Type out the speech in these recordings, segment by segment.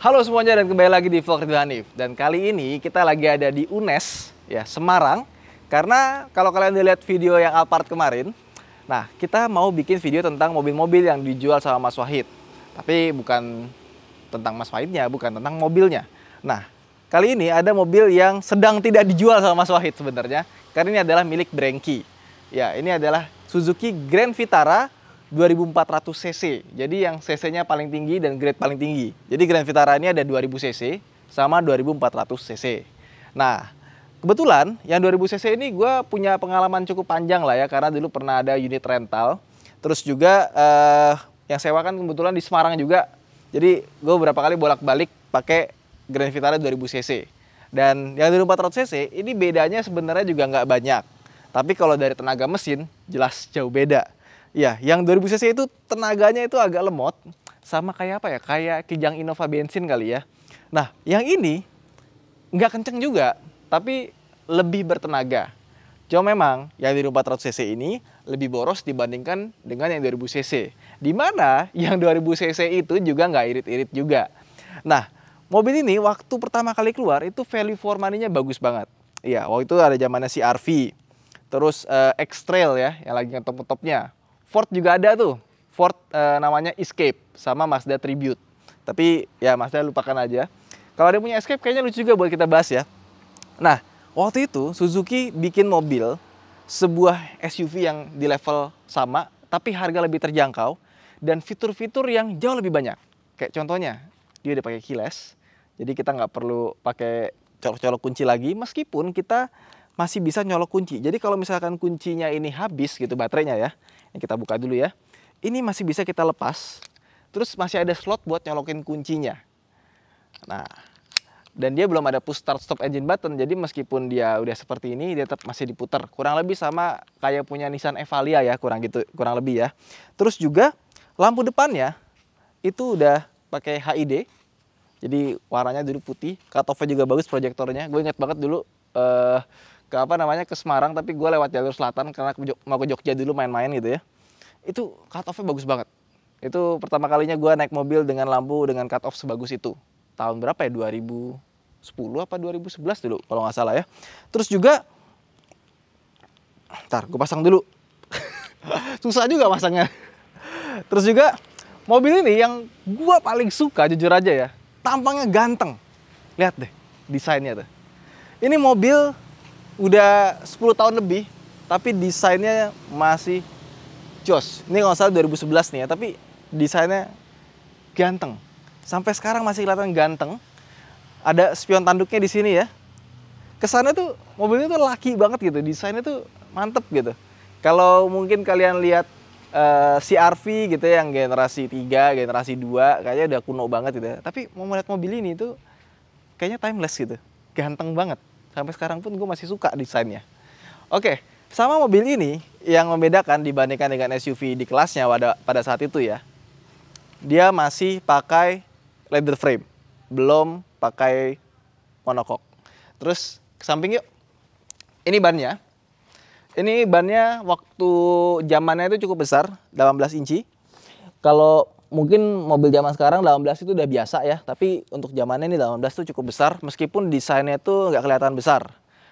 Halo semuanya dan kembali lagi di vlog Ridho Hanif. Dan kali ini kita lagi ada di UNES, ya Semarang. Karena kalau kalian udah lihat video yang Alphard kemarin, nah kita mau bikin video tentang mobil-mobil yang dijual sama Mas Wahid. Tapi bukan tentang Mas Wahidnya, bukan tentang mobilnya. Nah, kali ini ada mobil yang sedang tidak dijual sama Mas Wahid sebenarnya. Karena ini adalah milik Brengki. Ya, ini adalah Suzuki Grand Vitara 2400 cc. Jadi yang cc-nya paling tinggi dan grade paling tinggi. Jadi Grand Vitara ini ada 2000 cc sama 2400 cc. Nah, kebetulan yang 2000 cc ini gue punya pengalaman cukup panjang lah ya, karena dulu pernah ada unit rental. Terus juga yang sewa kan kebetulan di Semarang juga. Jadi gue beberapa kali bolak-balik pakai Grand Vitara 2000 cc. Dan yang 2400 cc ini bedanya sebenarnya juga nggak banyak. Tapi kalau dari tenaga mesin jelas jauh beda. Ya, yang 2000 cc itu tenaganya itu agak lemot, sama kayak apa ya? Kayak Kijang Innova bensin kali ya. Nah, yang ini nggak kenceng juga, tapi lebih bertenaga. Cuma memang yang 2400 cc ini lebih boros dibandingkan dengan yang 2000 cc. Dimana yang 2000 cc itu juga nggak irit-irit juga. Nah, mobil ini waktu pertama kali keluar itu value for money-nya bagus banget. Iya, waktu itu ada zamannya CR-V, terus X-Trail ya, yang lagi ngetop-topnya. Ford juga ada tuh, Ford namanya Escape sama Mazda Tribute. Tapi ya Mazda lupakan aja. Kalau ada punya Escape kayaknya lucu juga buat kita bahas ya. Nah, waktu itu Suzuki bikin mobil, sebuah SUV yang di level sama, tapi harga lebih terjangkau dan fitur-fitur yang jauh lebih banyak. Kayak contohnya, dia udah pakai keyless, jadi kita nggak perlu pakai colok-colok kunci lagi, meskipun kita masih bisa nyolok kunci. Jadi kalau misalkan kuncinya ini habis gitu baterainya ya, yang kita buka dulu ya, ini masih bisa kita lepas, terus masih ada slot buat nyolokin kuncinya. Nah, dan dia belum ada push start stop engine button, jadi meskipun dia udah seperti ini, dia tetap masih diputar. Kurang lebih sama kayak punya Nissan Evalia ya, kurang lebih ya. Terus juga lampu depannya itu udah pakai HID, jadi warnanya dulu putih, cut off-nya juga bagus proyektornya. Gue inget banget dulu ke Semarang, tapi gue lewat jalur selatan karena mau ke Jogja dulu main-main gitu ya. Itu cut off-nya bagus banget. Itu pertama kalinya gue naik mobil dengan lampu dengan cut off sebagus itu. Tahun berapa ya? 2010 apa 2011 dulu kalau nggak salah ya. Terus juga, ntar gue pasang dulu. Susah juga pasangnya. Terus juga mobil ini yang gue paling suka jujur aja ya, tampangnya ganteng. Lihat deh desainnya tuh. Ini mobil udah 10 tahun lebih, tapi desainnya masih jos. Ini kalau salah 2011 nih ya, tapi desainnya ganteng. Sampai sekarang masih kelihatan ganteng. Ada spion tanduknya di sini ya. Kesannya tuh mobilnya tuh laki banget gitu, desainnya tuh mantep gitu. Kalau mungkin kalian lihat CR-V gitu ya, yang generasi 3, generasi 2, kayaknya udah kuno banget gitu ya. Tapi mau melihat mobil ini tuh kayaknya timeless gitu. Ganteng banget. Sampai sekarang pun gue masih suka desainnya. Oke, sama mobil ini yang membedakan dibandingkan dengan SUV di kelasnya pada saat itu ya, dia masih pakai leather frame, belum pakai monocoque. Terus ke samping yuk. Ini bannya. Ini bannya waktu zamannya itu cukup besar, 18 inci. Kalau mungkin mobil zaman sekarang 18 itu udah biasa ya, tapi untuk zamannya ini 18 itu cukup besar, meskipun desainnya itu nggak kelihatan besar.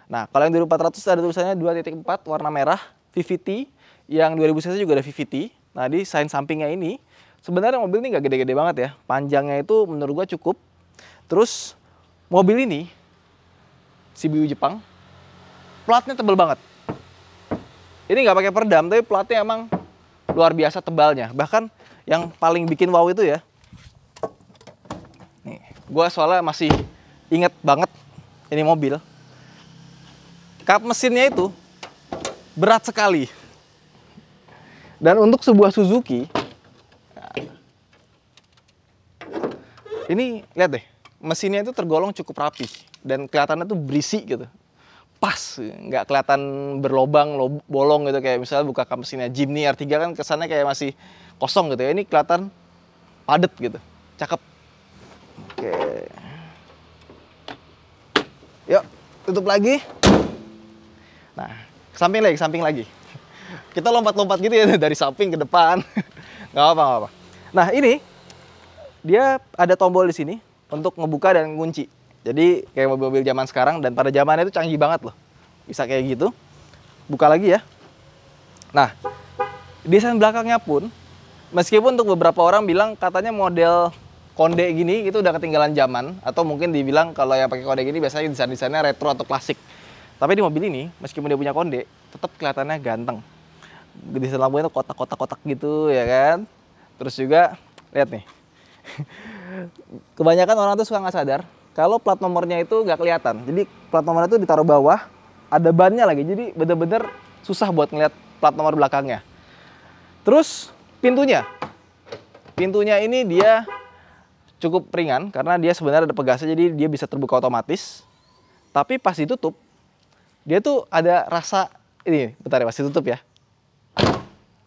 Nah, kalau yang 2400 ada tulisannya 2.4 warna merah, VVT, yang 2000 cc juga ada VVT. Nah, di sign sampingnya ini, sebenarnya mobil ini nggak gede-gede banget ya, panjangnya itu menurut gua cukup. Terus, mobil ini, CBU Jepang, platnya tebel banget. Ini nggak pakai peredam, tapi platnya emang luar biasa tebalnya. Bahkan yang paling bikin wow itu ya, nih, gue soalnya masih inget banget ini mobil. Kap mesinnya itu berat sekali. Dan untuk sebuah Suzuki, ini lihat deh, mesinnya itu tergolong cukup rapi dan kelihatannya tuh berisi gitu. Pas, nggak kelihatan berlobang, bolong gitu, kayak misalnya buka kap mesinnya Jimny R3 kan kesannya kayak masih kosong gitu ya. Ini kelihatan padet gitu, cakep. Oke, yuk tutup lagi. Nah, samping lagi. Kita lompat-lompat gitu ya dari samping ke depan. Nggak apa-apa. Nah, ini dia ada tombol di sini, untuk ngebuka dan kunci. Jadi kayak mobil-mobil zaman sekarang, dan pada zamannya itu canggih banget loh. Bisa kayak gitu. Buka lagi ya. Nah, desain belakangnya pun, meskipun untuk beberapa orang bilang katanya model konde gini itu udah ketinggalan zaman, atau mungkin dibilang kalau yang pakai konde gini biasanya desain-desainnya retro atau klasik. Tapi di mobil ini, meskipun dia punya konde, tetap kelihatannya ganteng. Desain lampunya tuh kotak-kotak gitu ya kan. Terus juga lihat nih. Kebanyakan orang tuh suka nggak sadar kalau plat nomornya itu nggak kelihatan. Jadi plat nomornya itu ditaruh bawah, ada bannya lagi. Jadi bener-bener susah buat ngeliat plat nomor belakangnya. Terus pintunya. Pintunya ini dia cukup ringan karena dia sebenarnya ada pegasnya, jadi dia bisa terbuka otomatis. Tapi pas ditutup, dia tuh ada rasa ini, bentar ya, pas ditutup ya.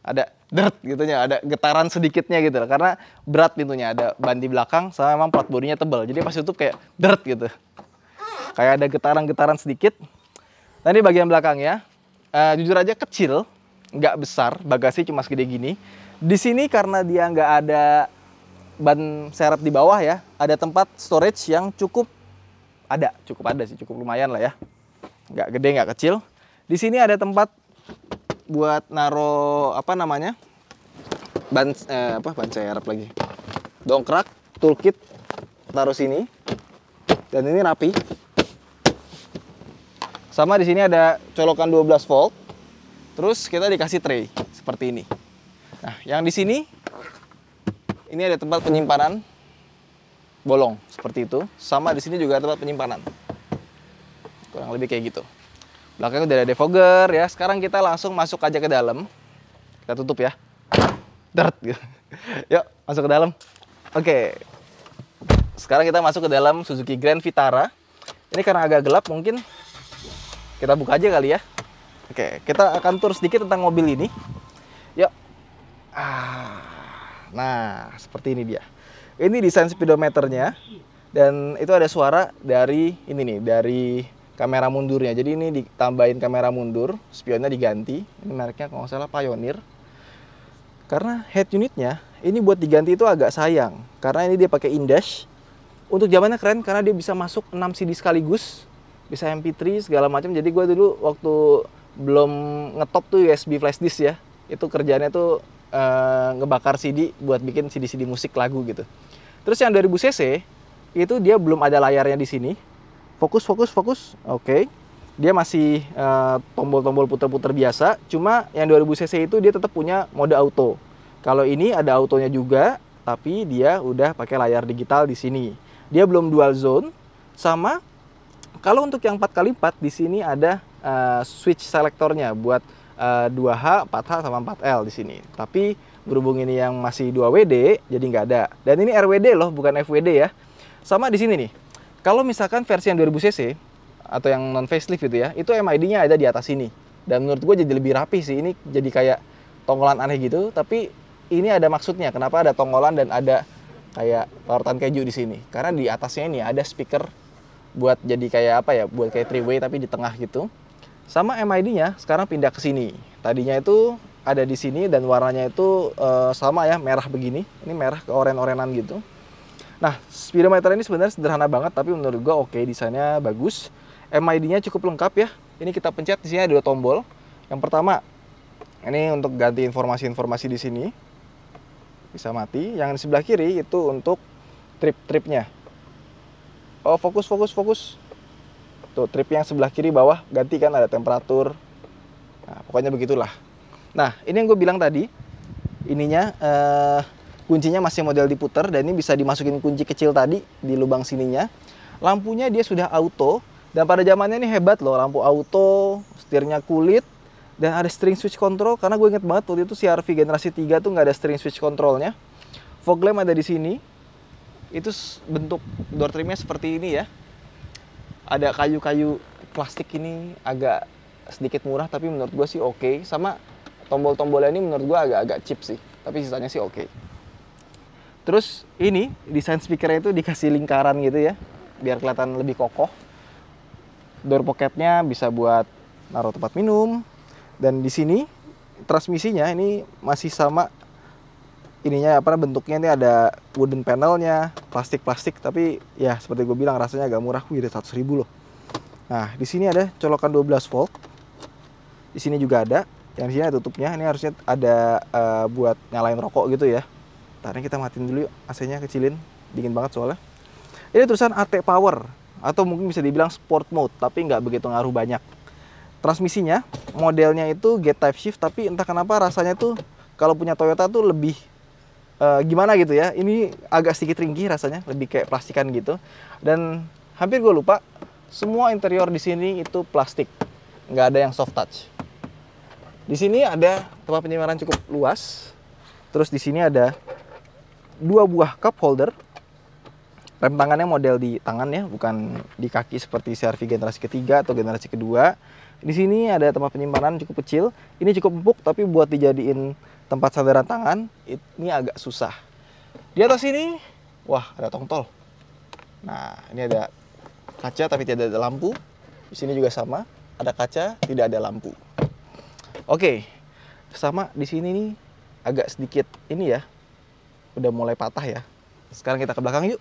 Ada deret gitunya, ada getaran sedikitnya gitu loh, karena berat pintunya, ada ban di belakang sama memang plat bodinya tebal. Jadi pas ditutup kayak deret gitu. Kayak ada getaran-getaran sedikit. Nah, ini bagian belakangnya. Jujur aja kecil, nggak besar, bagasi cuma segede gini. Di sini karena dia nggak ada ban serep di bawah ya, ada tempat storage yang cukup ada sih, cukup lumayan lah ya. Nggak gede, nggak kecil. Di sini ada tempat buat naro apa namanya, ban serep lagi, dongkrak, toolkit, taruh sini, dan ini rapi. Sama di sini ada colokan 12 volt. Terus kita dikasih tray seperti ini. Nah, yang di sini ini ada tempat penyimpanan bolong seperti itu. Sama di sini juga tempat penyimpanan. Kurang lebih kayak gitu. Belakangnya udah ada defogger ya. Sekarang kita langsung masuk aja ke dalam. Kita tutup ya. Deret gitu. Yuk, masuk ke dalam. Oke. Sekarang kita masuk ke dalam Suzuki Grand Vitara. Ini karena agak gelap, mungkin kita buka aja kali ya. Oke, kita akan tur sedikit tentang mobil ini. Yuk. Nah, seperti ini dia. Ini desain speedometernya. Dan itu ada suara dari ini nih, dari kamera mundurnya. Jadi ini ditambahin kamera mundur, spionnya diganti. Ini mereknya kalau nggak salah Pioneer. Karena head unitnya ini buat diganti itu agak sayang. Karena ini dia pakai in-dash. Untuk zamannya keren karena dia bisa masuk 6 CD sekaligus, bisa MP3 segala macam. Jadi gue dulu waktu belum ngetop tuh USB flash disk ya, itu kerjanya tuh ngebakar CD buat bikin CD-CD musik lagu gitu. Terus yang 2000 cc itu dia belum ada layarnya di sini. Fokus. Oke. Dia masih tombol-tombol puter-puter biasa. Cuma yang 2000 cc itu dia tetap punya mode auto. Kalau ini ada autonya juga, tapi dia udah pakai layar digital di sini. Dia belum dual zone. Sama kalau untuk yang 4x4 di sini ada switch selektornya buat 2H, 4H sama 4L di sini. Tapi berhubung ini yang masih 2WD, jadi nggak ada. Dan ini RWD loh, bukan FWD ya. Sama di sini nih. Kalau misalkan versi yang 2000 cc atau yang non facelift gitu ya, itu MID-nya ada di atas sini. Dan menurut gue jadi lebih rapi sih. Ini jadi kayak tonggolan aneh gitu, tapi ini ada maksudnya. Kenapa ada tonggolan dan ada kayak parutan keju di sini? Karena di atasnya ini ada speaker buat jadi kayak apa ya? Buat kayak three-way tapi di tengah gitu. Sama MID-nya sekarang pindah ke sini. Tadinya itu ada di sini dan warnanya itu sama ya, merah begini. Ini merah ke oren-orenan gitu. Nah, speedometer ini sebenarnya sederhana banget, tapi menurut gua oke, desainnya bagus. MID-nya cukup lengkap ya. Ini kita pencet, di sini ada 2 tombol. Yang pertama, ini untuk ganti informasi-informasi di sini. Bisa mati. Yang di sebelah kiri itu untuk trip-tripnya. Oh, fokus. Tuh, trip yang sebelah kiri bawah ganti kan, ada temperatur. Nah, pokoknya begitulah. Nah, ini yang gue bilang tadi. Ininya kuncinya masih model diputer, dan ini bisa dimasukin kunci kecil tadi di lubang sininya. Lampunya dia sudah auto, dan pada zamannya ini hebat loh, lampu auto, setirnya kulit, dan ada steering switch control. Karena gue inget banget waktu itu CR-V generasi 3 tuh nggak ada steering switch controlnya. Fog lamp ada di sini. Itu bentuk door trimnya seperti ini ya. Ada kayu-kayu plastik, ini agak sedikit murah, tapi menurut gue sih oke. Sama tombol-tombolnya ini menurut gue agak-agak cheap sih, tapi sisanya sih oke. Terus ini desain speakernya itu dikasih lingkaran gitu ya, biar kelihatan lebih kokoh. Door pocketnya bisa buat naruh tempat minum. Dan di sini transmisinya ini masih sama ininya apa bentuknya ini ada wooden panelnya, plastik tapi ya seperti gue bilang rasanya agak murah. Wih, ada 100.000 loh. Nah, di sini ada colokan 12 volt. Di sini juga ada. Yang di sini ada tutupnya. Ini harusnya ada buat nyalain rokok gitu ya. Ntar kita matiin dulu yuk, AC-nya kecilin. Dingin banget soalnya. Ini tulisan AT Power atau mungkin bisa dibilang Sport Mode, tapi nggak begitu ngaruh banyak. Transmisinya, modelnya itu gate type shift, tapi entah kenapa rasanya tuh kalau punya Toyota tuh lebih gimana gitu ya. Ini agak sedikit ringkih rasanya, lebih kayak plastikan gitu. Dan hampir gue lupa, semua interior di sini itu plastik, nggak ada yang soft touch. Di sini ada tempat penyimpanan cukup luas. Terus di sini ada 2 buah cup holder. Rem tangannya model di tangan ya, bukan di kaki seperti CR-V generasi ketiga atau generasi kedua. Di sini ada tempat penyimpanan cukup kecil. Ini cukup empuk, tapi buat dijadiin tempat sandaran tangan ini agak susah. Di atas ini, wah, ada tong tol. Nah, ini ada kaca tapi tidak ada lampu. Di sini juga sama, ada kaca, tidak ada lampu. Oke, sama di sini nih agak sedikit ini ya, udah mulai patah ya. Sekarang kita ke belakang yuk.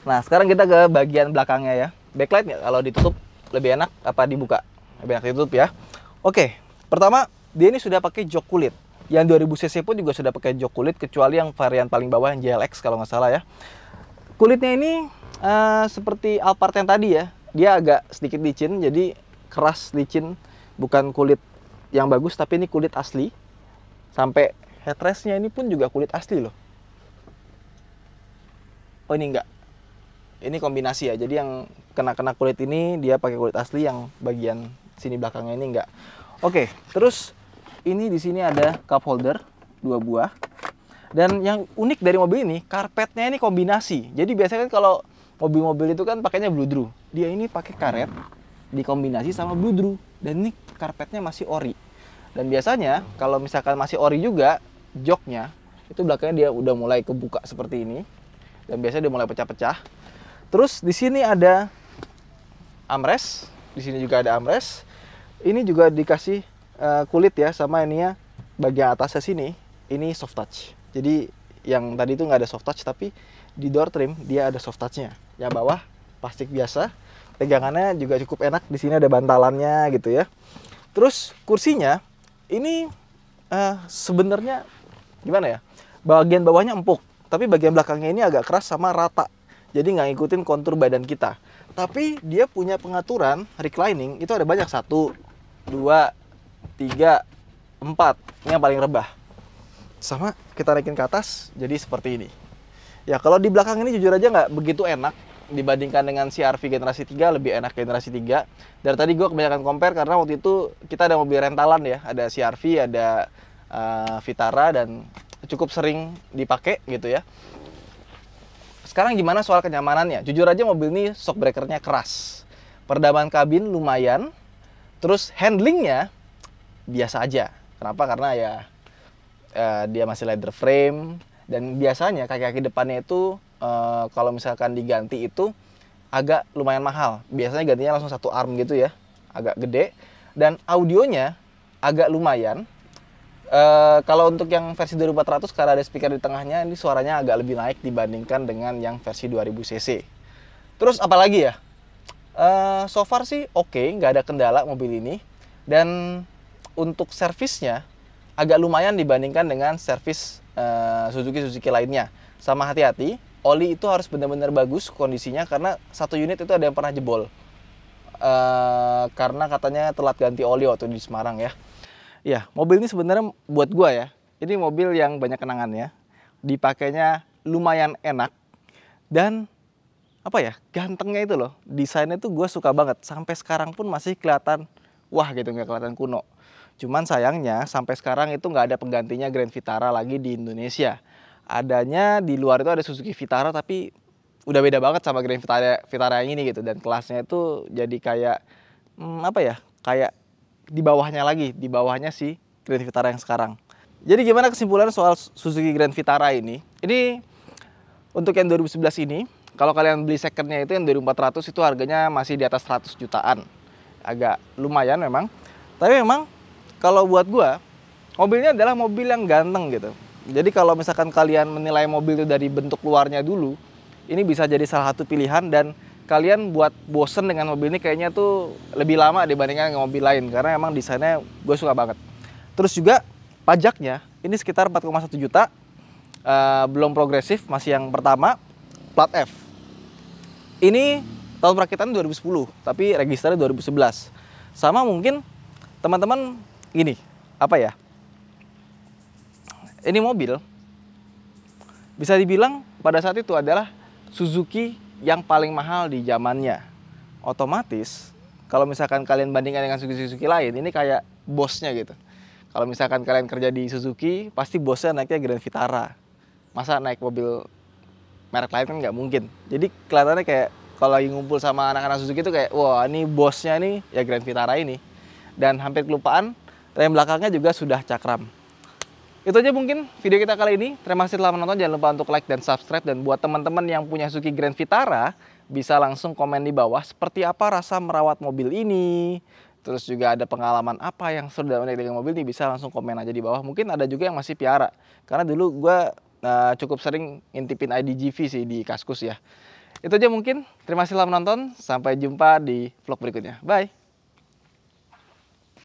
Nah, sekarang kita ke bagian belakangnya ya. Backlight nggak kalau ditutup lebih enak apa dibuka? Lebih enak ditutup ya. Oke, pertama dia ini sudah pakai jok kulit. Yang 2000 cc pun juga sudah pakai jok kulit, kecuali yang varian paling bawah yang JLX kalau nggak salah ya. Kulitnya ini seperti Alphard yang tadi ya. Dia agak sedikit licin, jadi keras licin, bukan kulit yang bagus, tapi ini kulit asli. Sampai headrestnya ini pun juga kulit asli loh. Oh, ini enggak. Ini kombinasi ya. Jadi yang kena kulit ini dia pakai kulit asli, yang bagian sini belakangnya ini enggak. Oke, terus ini di sini ada cup holder 2 buah. Dan yang unik dari mobil ini, karpetnya ini kombinasi. Jadi biasanya kan kalau mobil-mobil itu kan pakainya bludru. Dia ini pakai karet dikombinasi sama bludru. Dan ini karpetnya masih ori. Dan biasanya kalau misalkan masih ori juga, joknya itu belakangnya dia udah mulai kebuka seperti ini. Dan biasanya dia mulai pecah-pecah. Terus di sini ada armrest, di sini juga ada armrest. Ini juga dikasih kulit ya, sama ininya bagian atasnya sini ini soft touch. Jadi yang tadi itu nggak ada soft touch, tapi di door trim dia ada soft touchnya. Yang bawah plastik biasa, pegangannya juga cukup enak. Di sini ada bantalannya gitu ya. Terus kursinya ini sebenarnya gimana ya? Bagian bawahnya empuk, tapi bagian belakangnya ini agak keras sama rata. Jadi nggak ngikutin kontur badan kita. Tapi dia punya pengaturan reclining itu ada banyak, 1, 2, 3, 4. Ini yang paling rebah. Sama kita naikin ke atas jadi seperti ini. Ya kalau di belakang ini jujur aja nggak begitu enak dibandingkan dengan CR-V generasi 3, lebih enak generasi 3. Dari tadi gue kebanyakan compare karena waktu itu kita ada mobil rentalan ya, ada CR-V, ada Vitara, dan cukup sering dipakai gitu ya. Sekarang gimana soal kenyamanannya? Jujur aja mobil ini shock breakernya keras. Peredaman kabin lumayan. Terus handlingnya biasa aja. Kenapa? Karena ya dia masih leather frame. Dan biasanya kaki-kaki depannya itu kalau misalkan diganti itu agak lumayan mahal. Biasanya gantinya langsung 1 arm gitu ya. Agak gede. Dan audionya agak lumayan. Kalau untuk yang versi 2400 karena ada speaker di tengahnya, ini suaranya agak lebih naik dibandingkan dengan yang versi 2000 cc. Terus apalagi ya? So far sih oke, nggak ada kendala mobil ini. Dan untuk servisnya agak lumayan dibandingkan dengan servis Suzuki lainnya. Sama hati-hati, oli itu harus benar-benar bagus kondisinya, karena satu unit itu ada yang pernah jebol. Karena katanya telat ganti oli waktu di Semarang ya. Ya, mobil ini sebenarnya buat gua ya, ini mobil yang banyak kenangannya. Dipakainya lumayan enak. Dan apa ya, gantengnya itu loh. Desainnya tuh gua suka banget. Sampai sekarang pun masih kelihatan wah gitu, nggak kelihatan kuno. Cuman sayangnya sampai sekarang itu nggak ada penggantinya Grand Vitara lagi di Indonesia. Adanya di luar itu ada Suzuki Vitara, tapi udah beda banget sama Grand Vitara yang ini gitu. Dan kelasnya itu jadi kayak apa ya, kayak di bawahnya lagi, di bawahnya si Grand Vitara yang sekarang. Jadi gimana kesimpulan soal Suzuki Grand Vitara ini? Ini untuk yang 2011 ini, kalau kalian beli secondnya itu yang 2400 itu harganya masih di atas 100 jutaan. Agak lumayan memang. Tapi memang kalau buat gua, mobilnya adalah mobil yang ganteng gitu. Jadi kalau misalkan kalian menilai mobil itu dari bentuk luarnya dulu, ini bisa jadi salah satu pilihan dan kalian buat bosen dengan mobil ini kayaknya tuh lebih lama dibandingkan dengan mobil lain karena emang desainnya gue suka banget. Terus juga pajaknya ini sekitar 4,1 juta, belum progresif, masih yang pertama, plat F. Ini tahun perakitan 2010, tapi registernya 2011. Sama mungkin teman-teman gini, apa ya? Ini mobil bisa dibilang pada saat itu adalah Suzuki yang paling mahal di zamannya. Otomatis kalau misalkan kalian bandingkan dengan Suzuki lain, ini kayak bosnya gitu. Kalau misalkan kalian kerja di Suzuki, pasti bosnya naiknya Grand Vitara. Masa naik mobil merek lain kan nggak mungkin. Jadi kelihatannya kayak kalau lagi ngumpul sama anak-anak Suzuki itu kayak, wah ini bosnya nih ya Grand Vitara ini. Dan hampir kelupaan, rem belakangnya juga sudah cakram. Itu aja mungkin video kita kali ini. Terima kasih telah menonton. Jangan lupa untuk like dan subscribe. Dan buat teman-teman yang punya Suzuki Grand Vitara, bisa langsung komen di bawah seperti apa rasa merawat mobil ini. Terus juga ada pengalaman apa yang seru dan unik dengan mobil ini, bisa langsung komen aja di bawah. Mungkin ada juga yang masih piara. Karena dulu gue cukup sering ngintipin IDGV sih di Kaskus ya. Itu aja mungkin. Terima kasih telah menonton. Sampai jumpa di vlog berikutnya. Bye!